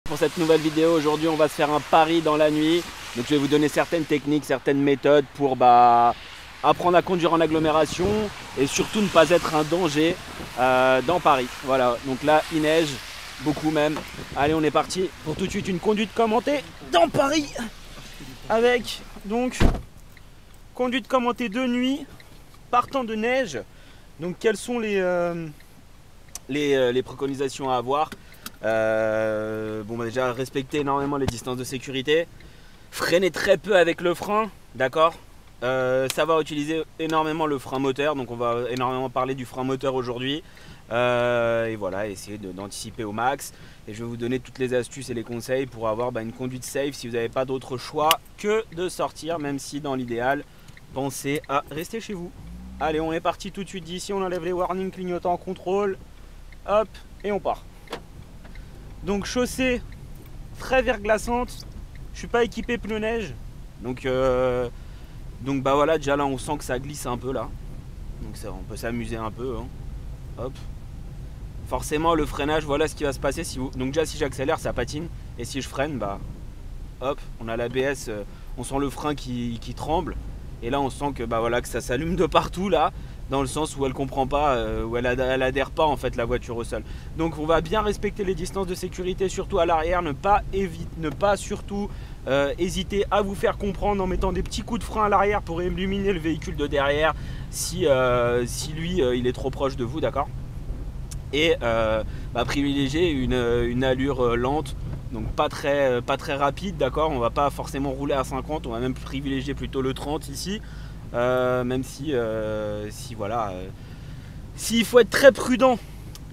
Pour cette nouvelle vidéo, aujourd'hui on va se faire un pari dans la nuit. Donc je vais vous donner certaines techniques, certaines méthodes pour apprendre à conduire en agglomération et surtout ne pas être un danger dans Paris. Voilà, donc là il neige, beaucoup même. Allez, on est parti pour tout de suite une conduite commentée dans Paris. Avec donc conduite commentée de nuit, partant de neige. Donc quelles sont les préconisations à avoir? Déjà respecter énormément les distances de sécurité, freiner très peu avec le frein, d'accord, savoir utiliser énormément le frein moteur, donc on va énormément parler du frein moteur aujourd'hui, et voilà, essayer d'anticiper au max. Et je vais vous donner toutes les astuces et les conseils pour avoir une conduite safe si vous n'avez pas d'autre choix que de sortir, même si dans l'idéal pensez à rester chez vous. Allez, on est parti tout de suite d'ici, on enlève les warnings clignotants, contrôle, hop, et on part. Donc chaussée très verglaçante, je suis pas équipé pneus neige, donc voilà, déjà là on sent que ça glisse un peu là, donc ça, on peut s'amuser un peu, hein. Hop. Forcément le freinage, voilà ce qui va se passer donc déjà si j'accélère ça patine, et si je freine, hop, on a l'ABS, on sent le frein qui tremble, et là on sent que que ça s'allume de partout là, dans le sens où elle comprend pas, où elle adhère pas en fait la voiture au sol. Donc on va bien respecter les distances de sécurité, surtout à l'arrière, ne pas surtout hésiter à vous faire comprendre en mettant des petits coups de frein à l'arrière pour illuminer le véhicule de derrière si lui il est trop proche de vous, d'accord. Et privilégier une allure lente, donc pas très rapide, d'accord. On va pas forcément rouler à 50, on va même privilégier plutôt le 30 ici. Même si voilà, s'il faut être très prudent.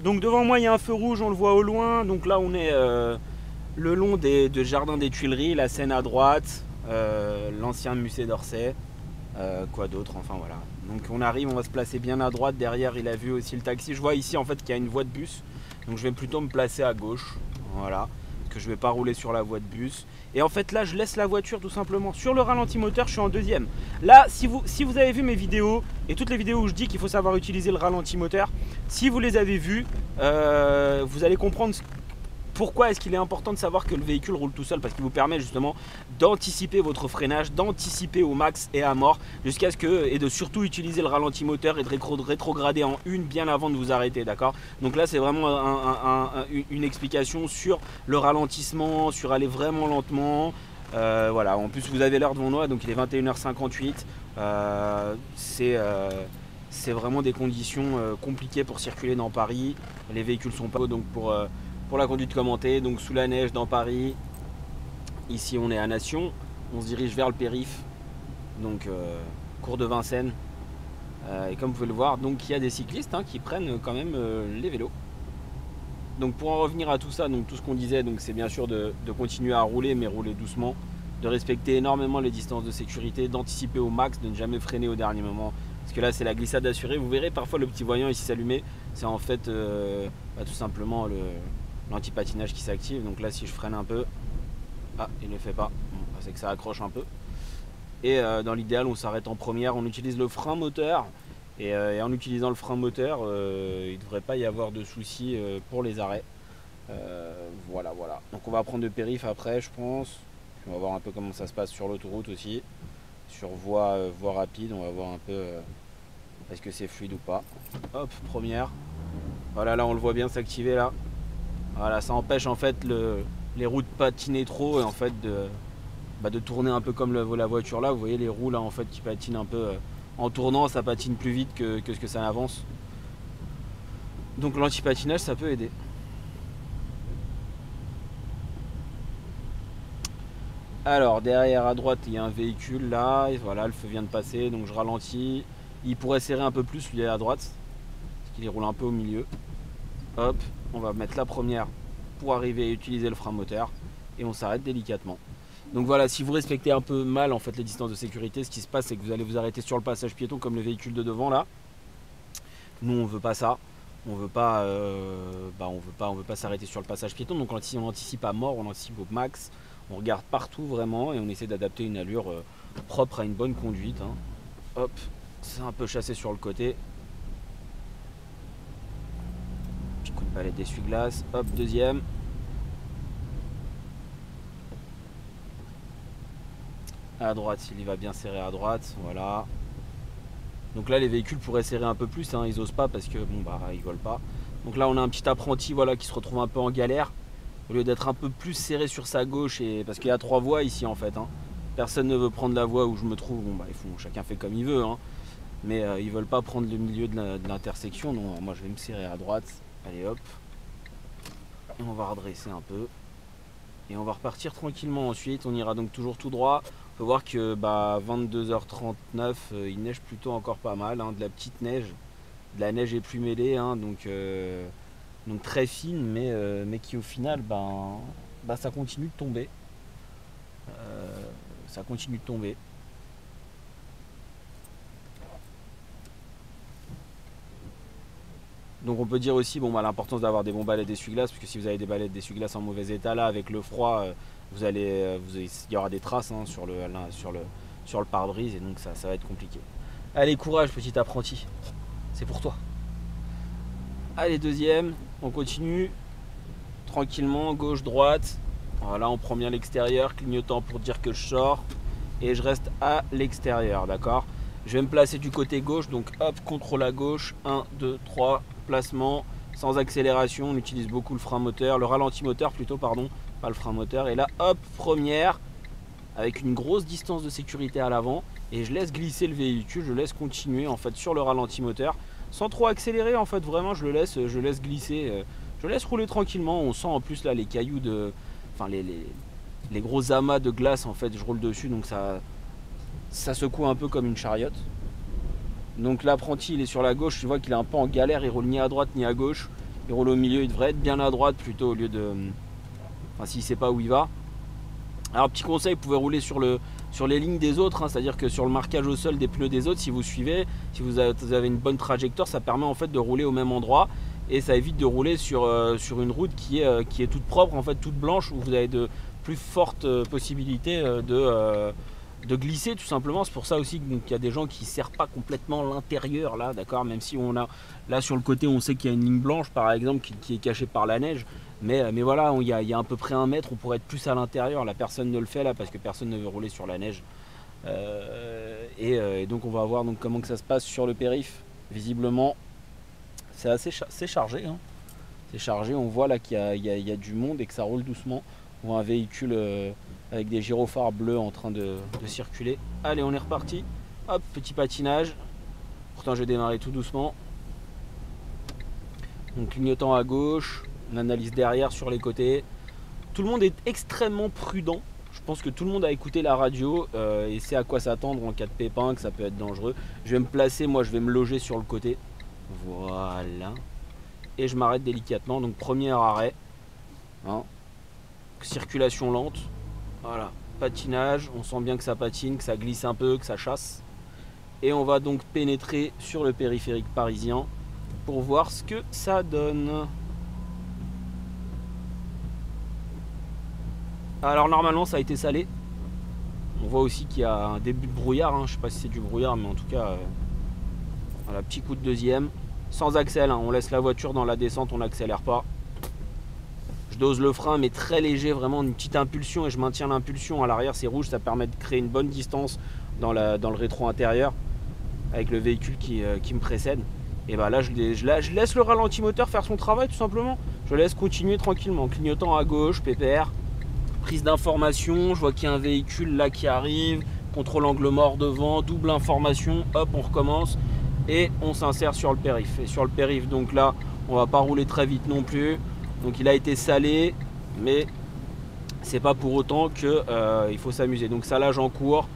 Donc devant moi il y a un feu rouge, on le voit au loin. Donc là on est le long de Jardin des Tuileries, la Seine à droite, l'ancien musée d'Orsay, quoi d'autre, enfin voilà. Donc on arrive, on va se placer bien à droite. Derrière il a vu aussi le taxi. Je vois ici en fait qu'il y a une voie de bus, donc je vais plutôt me placer à gauche, voilà, parce que je vais pas rouler sur la voie de bus. Et en fait là je laisse la voiture tout simplement sur le ralenti moteur, je suis en deuxième. Là si vous avez vu mes vidéos et toutes les vidéos où je dis qu'il faut savoir utiliser le ralenti moteur, si vous les avez vues, vous allez comprendre pourquoi est-ce qu'il est important de savoir que le véhicule roule tout seul, parce qu'il vous permet justement d'anticiper votre freinage, d'anticiper au max et à mort, et de surtout utiliser le ralenti moteur et de rétrograder en une bien avant de vous arrêter, d'accord. Donc là c'est vraiment une explication sur le ralentissement, sur aller vraiment lentement. Voilà, en plus vous avez l'heure devant moi, donc il est 21h58. C'est vraiment des conditions compliquées pour circuler dans Paris. Les véhicules sont pas donc pour la conduite commentée, donc sous la neige dans Paris. Ici on est à Nation, on se dirige vers le périph', donc cours de Vincennes, et comme vous pouvez le voir, donc il y a des cyclistes qui prennent quand même les vélos. Donc pour en revenir à tout ça, donc tout ce qu'on disait, donc c'est bien sûr de continuer à rouler, mais rouler doucement, de respecter énormément les distances de sécurité, d'anticiper au max, de ne jamais freiner au dernier moment, parce que là c'est la glissade assurée. Vous verrez parfois le petit voyant ici s'allumer, c'est en fait tout simplement l'anti-patinage qui s'active. Donc là si je freine un peu, il ne le fait pas, bon, c'est que ça accroche un peu. Et dans l'idéal on s'arrête en première, on utilise le frein moteur, et en utilisant le frein moteur il ne devrait pas y avoir de soucis pour les arrêts. Voilà. Donc on va prendre le périph' après je pense, on va voir un peu comment ça se passe sur l'autoroute aussi, sur voie rapide, on va voir un peu est-ce que c'est fluide ou pas. Hop, première, voilà, là on le voit bien s'activer là. Voilà, ça empêche en fait les roues de patiner trop, et en fait de tourner un peu comme la voiture là. Vous voyez les roues là en fait qui patinent un peu, en tournant ça patine plus vite que ce que ça avance. Donc l'anti-patinage ça peut aider. Alors derrière à droite il y a un véhicule là, et voilà, le feu vient de passer, donc je ralentis. Il pourrait serrer un peu plus lui à droite, parce qu'il roule un peu au milieu. Hop, on va mettre la première pour arriver à utiliser le frein moteur, et on s'arrête délicatement. Donc voilà, si vous respectez un peu mal en fait les distances de sécurité, ce qui se passe c'est que vous allez vous arrêter sur le passage piéton comme le véhicule de devant là. Nous on veut pas ça, on veut pas s'arrêter sur le passage piéton. Donc si on anticipe à mort, on anticipe au max, on regarde partout vraiment, et on essaie d'adapter une allure propre à une bonne conduite, hein. Hop, c'est un peu chassé sur le côté. Petit coup de palette d'essuie-glace, hop, deuxième. À droite, il va bien serrer à droite, voilà. Donc là les véhicules pourraient serrer un peu plus, hein, ils osent pas parce que bon bah ils volent pas. Donc là on a un petit apprenti voilà, qui se retrouve un peu en galère. Au lieu d'être un peu plus serré sur sa gauche, et parce qu'il y a 3 voies ici en fait. Hein. Personne ne veut prendre la voie où je me trouve, bon bah chacun fait comme il veut. Hein. Mais ils veulent pas prendre le milieu de l'intersection, donc moi je vais me serrer à droite. Allez hop. Et on va redresser un peu. Et on va repartir tranquillement ensuite, on ira donc toujours tout droit. On peut voir que 22h39, il neige plutôt encore pas mal, hein, de la petite neige. De la neige est plus mêlée, hein, donc très fine, mais qui au final, ça continue de tomber. Ça continue de tomber. Donc on peut dire aussi l'importance d'avoir des bons balais d'essuie-glace, parce que si vous avez des balais d'essuie-glace en mauvais état là, avec le froid, il y aura des traces hein, sur le pare-brise, et donc ça va être compliqué. Allez, courage petit apprenti, c'est pour toi. Allez, deuxième, on continue tranquillement, gauche, droite. Voilà, on prend bien l'extérieur, clignotant pour dire que je sors, et je reste à l'extérieur, d'accord. Je vais me placer du côté gauche, donc hop, contrôle à gauche, 1, 2, 3, placement, sans accélération, on utilise beaucoup le frein moteur, le ralenti moteur plutôt, pardon, pas le frein moteur. Et là, hop, première, avec une grosse distance de sécurité à l'avant, et je laisse glisser le véhicule, je laisse continuer en fait sur le ralenti moteur, sans trop accélérer en fait, vraiment, je laisse glisser, je laisse rouler tranquillement. On sent en plus là les cailloux les gros amas de glace en fait, je roule dessus, donc ça secoue un peu comme une chariote. Donc l'apprenti il est sur la gauche, tu vois qu'il est un peu en galère, il roule ni à droite ni à gauche, il roule au milieu, il devrait être bien à droite plutôt au lieu de... Enfin s'il sait pas où il va. Alors petit conseil, vous pouvez rouler sur les lignes des autres, hein, c'est-à-dire que sur le marquage au sol des pneus des autres, si vous suivez, si vous avez une bonne trajectoire, ça permet en fait de rouler au même endroit, et ça évite de rouler sur une route qui est toute propre, en fait toute blanche, où vous avez de plus fortes possibilités de glisser tout simplement. C'est pour ça aussi qu'il y a des gens qui ne serrent pas complètement l'intérieur là, d'accord, même si on a là sur le côté on sait qu'il y a une ligne blanche par exemple qui est cachée par la neige, mais voilà, il y a à peu près 1 mètre, on pourrait être plus à l'intérieur, là personne ne le fait là parce que personne ne veut rouler sur la neige. Et donc on va voir donc comment que ça se passe sur le périph. Visiblement c'est assez chargé, hein. C'est chargé, on voit là qu'il y a du monde et que ça roule doucement. On voit un véhicule avec des gyrophares bleus en train de circuler. Allez, on est reparti. Hop, petit patinage. Pourtant, je vais démarrer tout doucement. Donc, clignotant à gauche. On analyse derrière sur les côtés. Tout le monde est extrêmement prudent. Je pense que tout le monde a écouté la radio et sait à quoi s'attendre en cas de pépin, que ça peut être dangereux. Je vais me placer, moi, je vais me loger sur le côté. Voilà. Et je m'arrête délicatement. Donc, premier arrêt. Hein. Circulation lente. Voilà, patinage, on sent bien que ça patine, que ça glisse un peu, que ça chasse. Et on va donc pénétrer sur le périphérique parisien pour voir ce que ça donne. Alors normalement ça a été salé. On voit aussi qu'il y a un début de brouillard, hein. Je sais pas si c'est du brouillard, mais en tout cas, voilà, petit coup de deuxième. Sans accel, hein. On laisse la voiture dans la descente, on n'accélère pas. Je dose le frein mais très léger, vraiment une petite impulsion, et je maintiens l'impulsion. À l'arrière c'est rouge, ça permet de créer une bonne distance dans le rétro intérieur avec le véhicule qui me précède. Et là je laisse le ralenti moteur faire son travail tout simplement. Je laisse continuer tranquillement, clignotant à gauche, pépère. Prise d'information, je vois qu'il y a un véhicule là qui arrive, contrôle angle mort devant, double information, hop on recommence et on s'insère sur le périph. Et sur le périph donc là on va pas rouler très vite non plus. Donc il a été salé, mais c'est pas pour autant que il faut s'amuser. Donc salage en cours,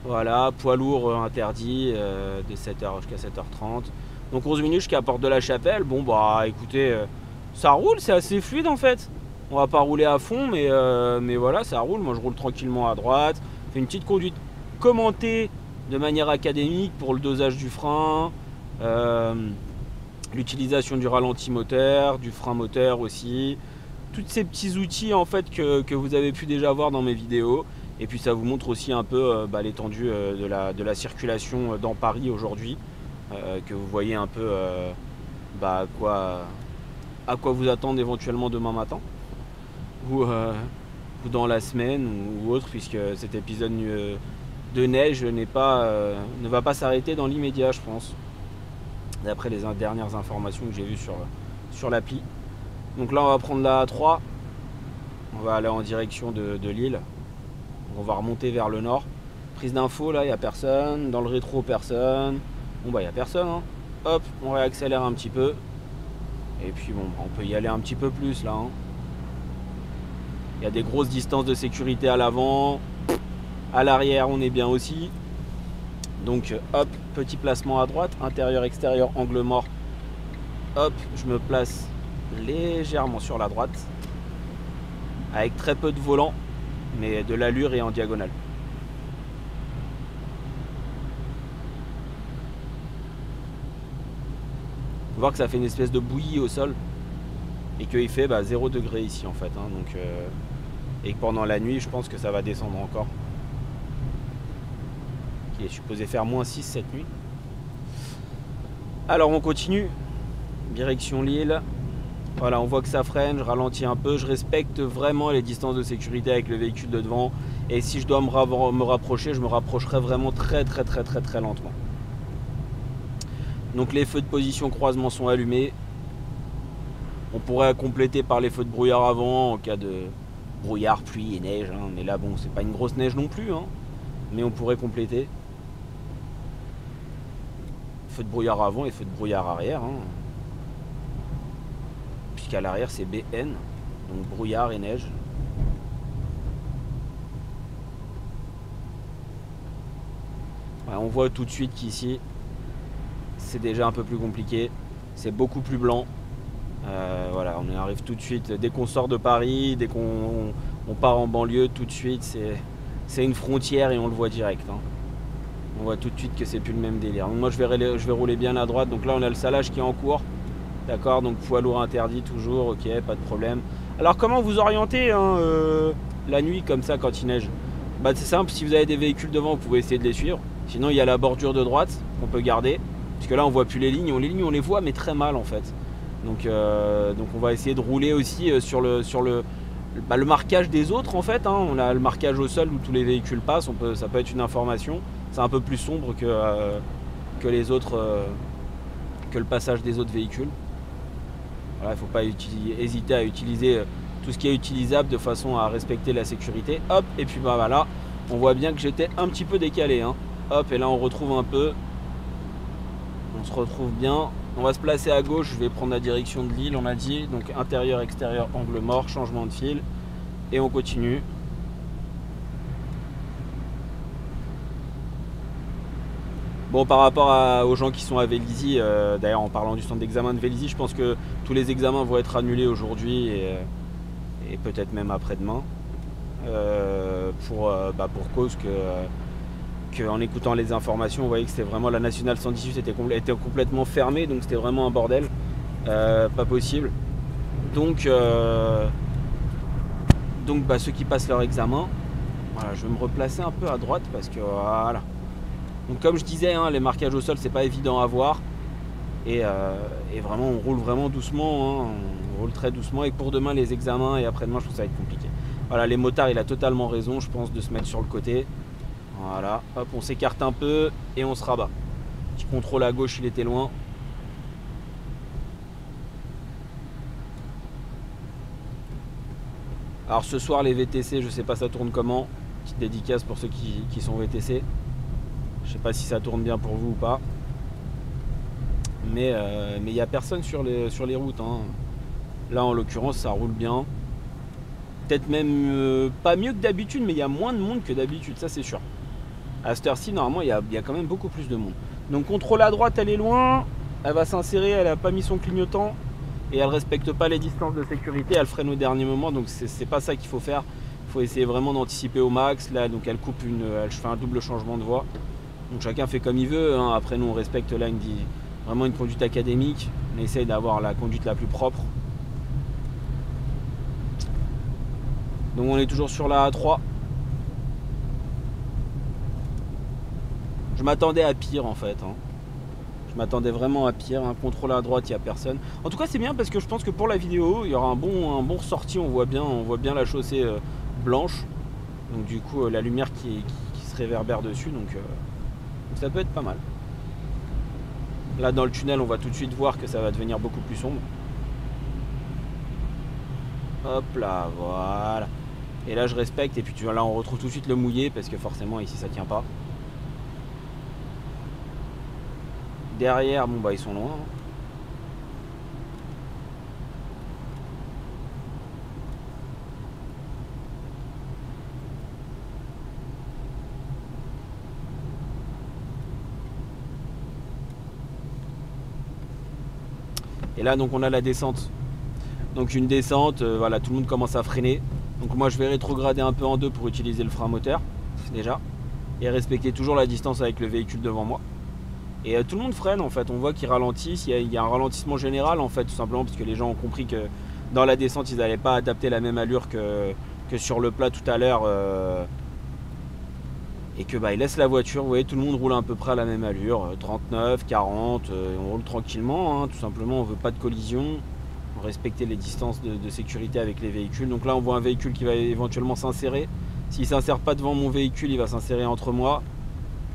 voilà, poids lourd interdit de 7h jusqu'à 7h30. Donc 11 minutes jusqu'à Porte de la Chapelle. Bon bah écoutez, ça roule, c'est assez fluide en fait. On va pas rouler à fond, mais voilà, ça roule. Moi je roule tranquillement à droite. Fais une petite conduite commentée de manière académique pour le dosage du frein. L'utilisation du ralenti moteur, du frein moteur aussi, tous ces petits outils en fait que vous avez pu déjà voir dans mes vidéos. Et puis ça vous montre aussi un peu l'étendue de la circulation dans Paris aujourd'hui, que vous voyez un peu à quoi vous attendre éventuellement demain matin ou dans la semaine ou autre, puisque cet épisode de neige ne va pas s'arrêter dans l'immédiat, je pense, d'après les dernières informations que j'ai vues sur l'appli. Donc là on va prendre la A3, on va aller en direction de Lille, on va remonter vers le nord. Prise d'info, là il n'y a personne, dans le rétro personne, bon bah il n'y a personne, hein. Hop, on réaccélère un petit peu, et puis bon, on peut y aller un petit peu plus là, hein. Il y a des grosses distances de sécurité à l'avant, à l'arrière on est bien aussi. Donc hop, petit placement à droite, intérieur, extérieur, angle mort. Hop, je me place légèrement sur la droite, avec très peu de volant, mais de l'allure et en diagonale. Faut voir que ça fait une espèce de bouillie au sol, et qu'il fait 0 degré ici en fait, hein, donc, et que pendant la nuit je pense que ça va descendre encore. Il est supposé faire moins 6 cette nuit. Alors on continue, direction Lille. Voilà, on voit que ça freine, je ralentis un peu, je respecte vraiment les distances de sécurité avec le véhicule de devant. Et si je dois me rapprocher, je me rapprocherai vraiment très lentement. Donc les feux de position croisement sont allumés. On pourrait compléter par les feux de brouillard avant en cas de brouillard, pluie et neige, hein. Mais là bon, c'est pas une grosse neige non plus, hein. Mais on pourrait compléter. Feu de brouillard avant et feu de brouillard arrière, hein. Puisqu'à l'arrière c'est BN, donc brouillard et neige. Ouais, on voit tout de suite qu'ici c'est déjà un peu plus compliqué, c'est beaucoup plus blanc. Voilà, on arrive tout de suite, dès qu'on sort de Paris, dès qu'on part en banlieue, tout de suite c'est une frontière et on le voit direct, hein. On voit tout de suite que c'est plus le même délire. Donc moi je vais rouler bien à droite. Donc là on a le salage qui est en cours. D'accord, donc poids lourd interdit toujours, ok, pas de problème. Alors comment vous orienter, hein, la nuit comme ça quand il neige? Bah c'est simple, si vous avez des véhicules devant, vous pouvez essayer de les suivre. Sinon il y a la bordure de droite qu'on peut garder. Parce que là on voit plus les lignes. Les lignes on les voit mais très mal en fait. Donc on va essayer de rouler aussi sur le marquage des autres en fait, hein. On a le marquage au sol où tous les véhicules passent, ça peut être une information. C'est un peu plus sombre que les autres, que le passage des autres véhicules. Voilà, il ne faut pas hésiter à utiliser tout ce qui est utilisable de façon à respecter la sécurité. Hop, et puis voilà, on voit bien que j'étais un petit peu décalé, hein. Hop, et là on retrouve un peu. On se retrouve bien. On va se placer à gauche, je vais prendre la direction de Lille, on a dit. Donc intérieur, extérieur, angle mort, changement de fil. Et on continue. Bon, par rapport aux gens qui sont à Vélizy, d'ailleurs en parlant du centre d'examen de Vélizy, je pense que tous les examens vont être annulés aujourd'hui et peut-être même après-demain. Pour cause que en écoutant les informations, on voyait que c'était vraiment la nationale 118 était complètement fermée, donc c'était vraiment un bordel, pas possible. Donc ceux qui passent leur examen, voilà, je vais me replacer un peu à droite parce que voilà. Donc comme je disais, hein, les marquages au sol c'est pas évident à voir et vraiment on roule vraiment doucement, hein, on roule très doucement, et pour demain les examens et après-demain je pense que ça va être compliqué. Voilà, les motards, il a totalement raison, je pense, de se mettre sur le côté. Voilà, hop, on s'écarte un peu et on se rabat. Petit contrôle à gauche, il était loin. Alors ce soir les VTC, je sais pas ça tourne comment. Petite dédicace pour ceux qui sont VTC. Je sais pas si ça tourne bien pour vous ou pas. Mais il n'y a personne sur les routes, hein. Là en l'occurrence ça roule bien. Peut-être même pas mieux que d'habitude, mais il y a moins de monde que d'habitude, ça c'est sûr. À cette heure-ci, normalement, il y a quand même beaucoup plus de monde. Donc contrôle à droite, elle est loin. Elle va s'insérer, elle n'a pas mis son clignotant. Et elle ne respecte pas les distances de sécurité. Elle freine au dernier moment, donc c'est pas ça qu'il faut faire. Il faut essayer vraiment d'anticiper au max. Là, donc elle fait un double changement de voie. Donc chacun fait comme il veut, hein. Après, nous, on respecte là vraiment une conduite académique. On essaye d'avoir la conduite la plus propre. Donc on est toujours sur la A3. Je m'attendais à pire en fait, hein. Je m'attendais vraiment à pire. Un contrôle à droite, il n'y a personne. En tout cas c'est bien parce que je pense que pour la vidéo il y aura un bon ressorti. On voit bien la chaussée blanche. Donc du coup la lumière qui se réverbère dessus, donc ça peut être pas mal. Là dans le tunnel on va tout de suite voir que ça va devenir beaucoup plus sombre. Hop là, voilà. Et là je respecte, et puis là on retrouve tout de suite le mouillé parce que forcément ici ça tient pas. Derrière, bon bah ils sont loin. Et là donc on a la descente. Donc une descente, voilà, tout le monde commence à freiner. Donc moi je vais rétrograder un peu en deux pour utiliser le frein moteur déjà. Et respecter toujours la distance avec le véhicule devant moi. Et tout le monde freine en fait, on voit qu'ils ralentissent, il y a un ralentissement général en fait, tout simplement parce que les gens ont compris que dans la descente ils n'allaient pas adapter la même allure que sur le plat tout à l'heure. Et que bah ils laissent la voiture, vous voyez, tout le monde roule à peu près à la même allure, 39, 40, on roule tranquillement, hein, tout simplement, on veut pas de collision, respecter les distances de sécurité avec les véhicules. Donc là on voit un véhicule qui va éventuellement s'insérer, s'il ne s'insère pas devant mon véhicule, il va s'insérer entre moi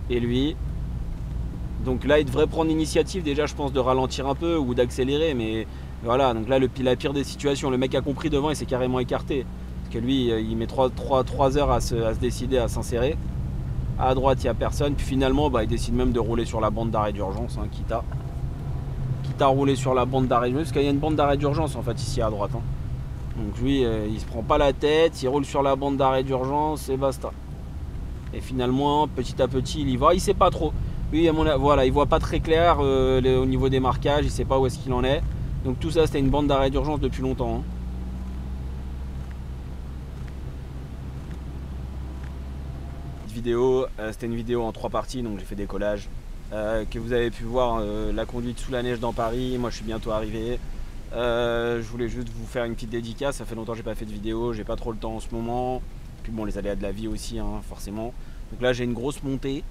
et lui. Donc là il devrait prendre l'initiative déjà, je pense, de ralentir un peu ou d'accélérer, mais voilà, donc là la pire des situations, le mec a compris devant et s'est carrément écarté, parce que lui il met 3 heures à se décider à s'insérer. À droite il n'y a personne, puis finalement bah, il décide même de rouler sur la bande d'arrêt d'urgence, hein, quitte à rouler sur la bande d'arrêt d'urgence, parce qu'il y a une bande d'arrêt d'urgence en fait ici à droite, hein. Donc lui il se prend pas la tête, il roule sur la bande d'arrêt d'urgence et basta. Et finalement petit à petit il y va, il sait pas trop. Lui voilà, il voit pas très clair au niveau des marquages, il sait pas où est-ce qu'il en est. Donc tout ça c'était une bande d'arrêt d'urgence depuis longtemps, hein. C'était une vidéo en 3 parties, donc j'ai fait des collages que vous avez pu voir, la conduite sous la neige dans Paris. Moi je suis bientôt arrivé, je voulais juste vous faire une petite dédicace, ça fait longtemps que j'ai pas fait de vidéo, j'ai pas trop le temps en ce moment, puis bon les aléas de la vie aussi, hein, forcément. Donc là j'ai une grosse montée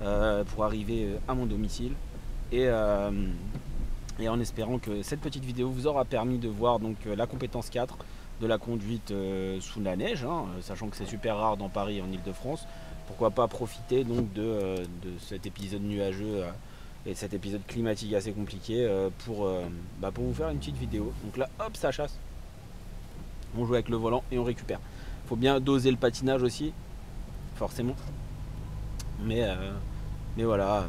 pour arriver à mon domicile, et en espérant que cette petite vidéo vous aura permis de voir donc la compétence 4 de la conduite sous la neige, hein, sachant que c'est super rare dans Paris et en Ile-de-France. Pourquoi pas profiter donc de cet épisode nuageux et cet épisode climatique assez compliqué pour vous faire une petite vidéo. Donc là hop, ça chasse, on joue avec le volant et on récupère. Faut bien doser le patinage aussi, forcément, mais voilà,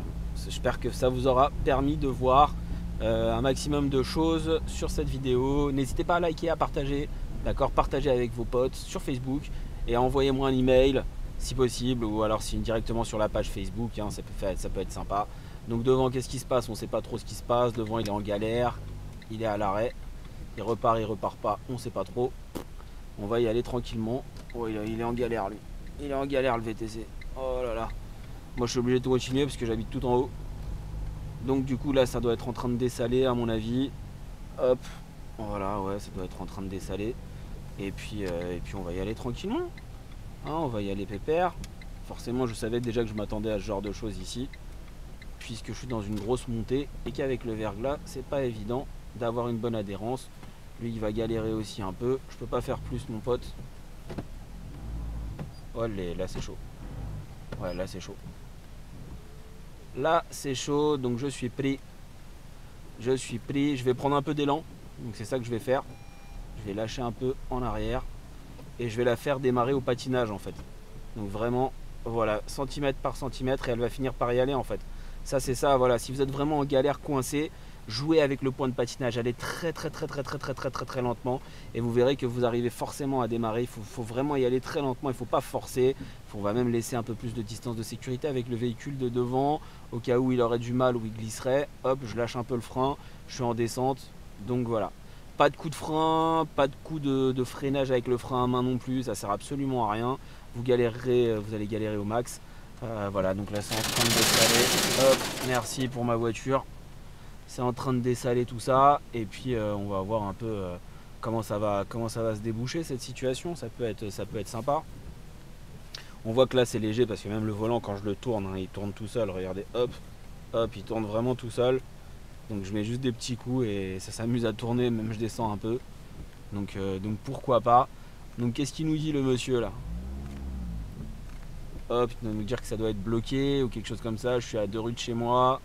j'espère que ça vous aura permis de voir un maximum de choses sur cette vidéo. N'hésitez pas à liker, à partager, d'accord, partagez avec vos potes sur Facebook et envoyez-moi un email si possible, ou alors si directement sur la page Facebook, hein, ça peut être sympa. Donc devant, qu'est-ce qui se passe? On ne sait pas trop ce qui se passe. Devant il est en galère, il est à l'arrêt, il repart pas, on ne sait pas trop. On va y aller tranquillement. Oh, il est en galère lui, il est en galère le VTC. Oh là là, moi je suis obligé de continuer parce que j'habite tout en haut. Donc du coup là ça doit être en train de dessaler à mon avis. Hop, voilà, ouais, ça doit être en train de dessaler. Et puis on va y aller tranquillement, hein, on va y aller pépère. Forcément je savais déjà que je m'attendais à ce genre de choses ici, puisque je suis dans une grosse montée et qu'avec le verglas c'est pas évident d'avoir une bonne adhérence. Lui il va galérer aussi un peu, je peux pas faire plus mon pote. Oh là c'est chaud, ouais là c'est chaud. Là c'est chaud, donc je suis pris. Je vais prendre un peu d'élan, donc c'est ça que je vais faire. Je vais lâcher un peu en arrière et je vais la faire démarrer au patinage en fait. Donc vraiment, voilà, centimètre par centimètre, et elle va finir par y aller en fait. Ça c'est ça, voilà, si vous êtes vraiment en galère, coincé, jouez avec le point de patinage, allez très lentement et vous verrez que vous arrivez forcément à démarrer. Il faut vraiment y aller très lentement, il ne faut pas forcer. On va même laisser un peu plus de distance de sécurité avec le véhicule de devant, au cas où il aurait du mal ou il glisserait. Hop, je lâche un peu le frein, je suis en descente, donc voilà. Pas de coup de frein, pas de coup de freinage avec le frein à main non plus, ça sert absolument à rien. Vous allez galérer au max. Voilà, donc là c'est en train de dessaler. Hop, merci pour ma voiture. C'est en train de dessaler tout ça, et puis on va voir un peu comment ça va se déboucher cette situation. Ça peut être sympa. On voit que là c'est léger parce que même le volant quand je le tourne, hein, il tourne tout seul. Regardez, hop, hop, il tourne vraiment tout seul. Donc je mets juste des petits coups et ça s'amuse à tourner, même je descends un peu. Donc pourquoi pas. Donc qu'est-ce qu'il nous dit le monsieur là? Hop, il doit nous dire que ça doit être bloqué ou quelque chose comme ça. Je suis à 2 rues de chez moi.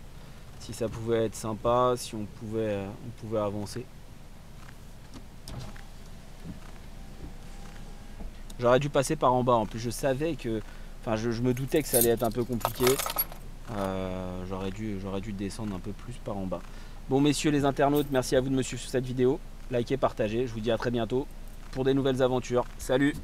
Si ça pouvait être sympa, si on pouvait avancer. J'aurais dû passer par en bas. En plus, je savais que... Enfin, je me doutais que ça allait être un peu compliqué. J'aurais dû descendre un peu plus par en bas. Bon, messieurs les internautes, merci à vous de me suivre sur cette vidéo. Likez, partagez. Je vous dis à très bientôt pour des nouvelles aventures. Salut!